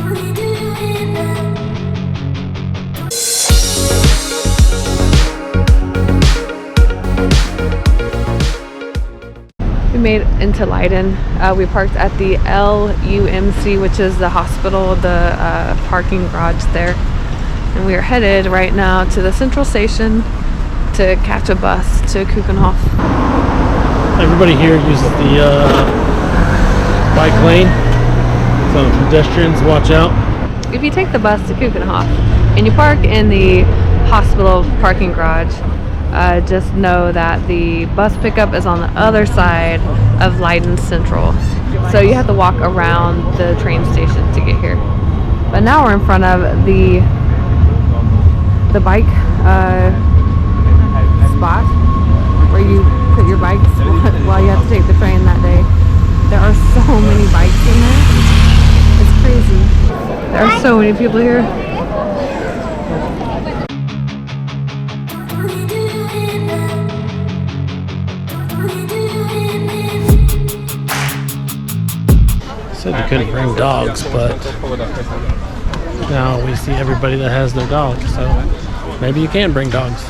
We made into Leiden. We parked at the LUMC, which is the hospital, the parking garage there. And we are headed right now to the central station to catch a bus to Keukenhof. Everybody here uses the bike lane, so pedestrians watch out. If you take the bus to Keukenhof and you park in the hospital parking garage, just know that the bus pickup is on the other side of Leiden Central. So you have to walk around the train station to get here. But now we're in front of the bike spot where you put your bikes while you have to take the train that day. There are so many bikes in there. It's crazy. There are so many people here. Said you couldn't bring dogs, but now we see everybody that has their dogs, so maybe you can bring dogs.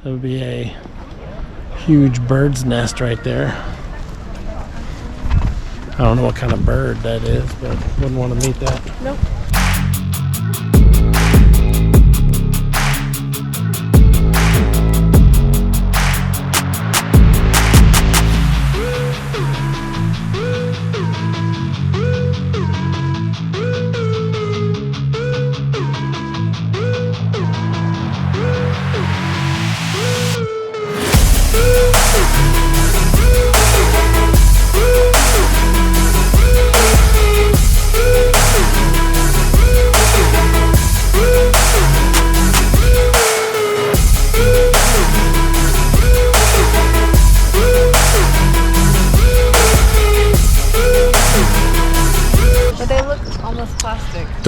That would be a huge bird's nest right there. I don't know what kind of bird that is, but wouldn't want to meet that. Nope.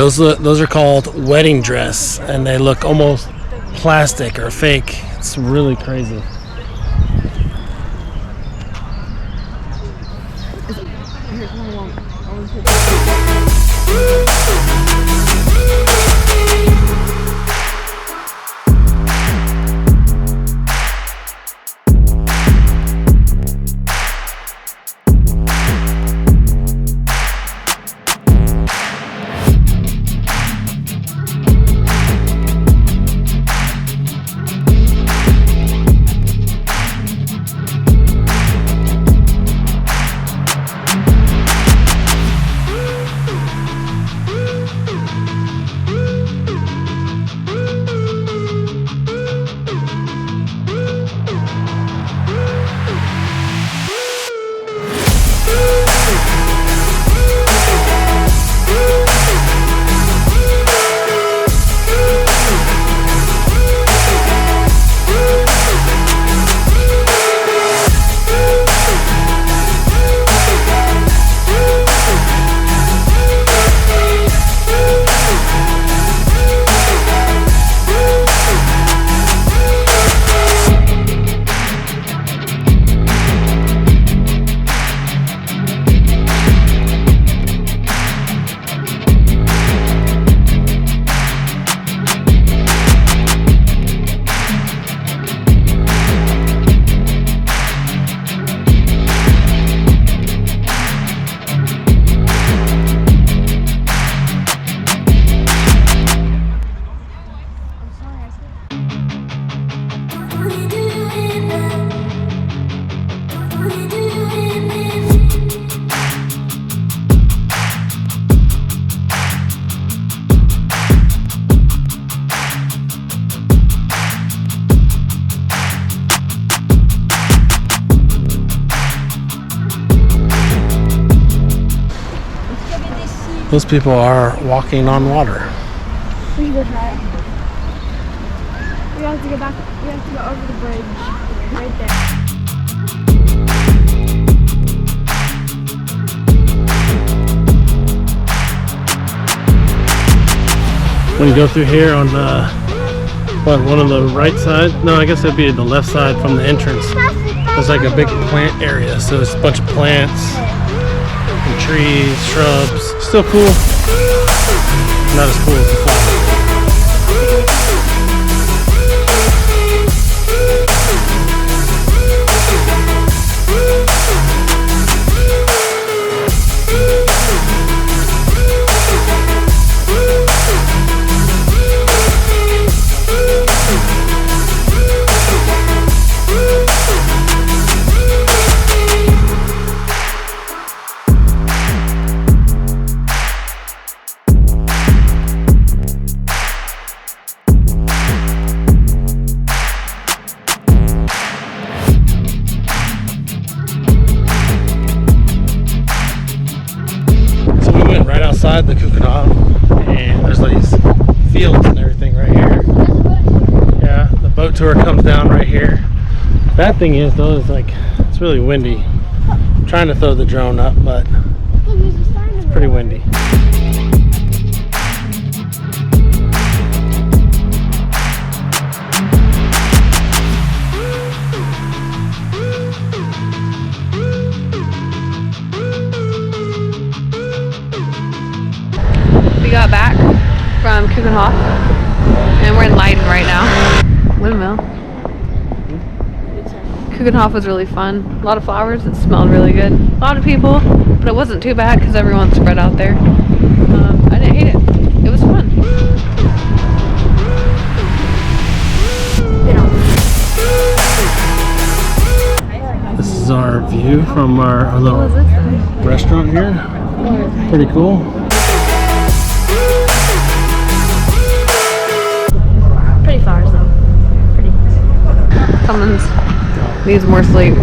Those are called wedding dress, and they look almost plastic or fake. It's really crazy. Those people are walking on water. We can go try it. We have to go back. We have to go over the bridge right there. When you go through here on the, what, one of the right side? No, I guess it'd be the left side from the entrance. There's like a big plant area, so it's a bunch of plants and trees, shrubs. Still cool. Not as cool as the fall. The Keukenhof, and there's these fields and everything right here. Yeah, the boat tour comes down right here. Bad thing is though, is like it's really windy. I'm trying to throw the drone up, but it's pretty windy. We got back from Keukenhof and we're in Leiden right now. Windmill. Keukenhof was really fun. A lot of flowers. It smelled really good. A lot of people, but it wasn't too bad because everyone's spread out there. I didn't hate it. It was fun. This is our view from our little restaurant here. Pretty cool. Pretty flowers though. Pretty. Someone needs more sleep.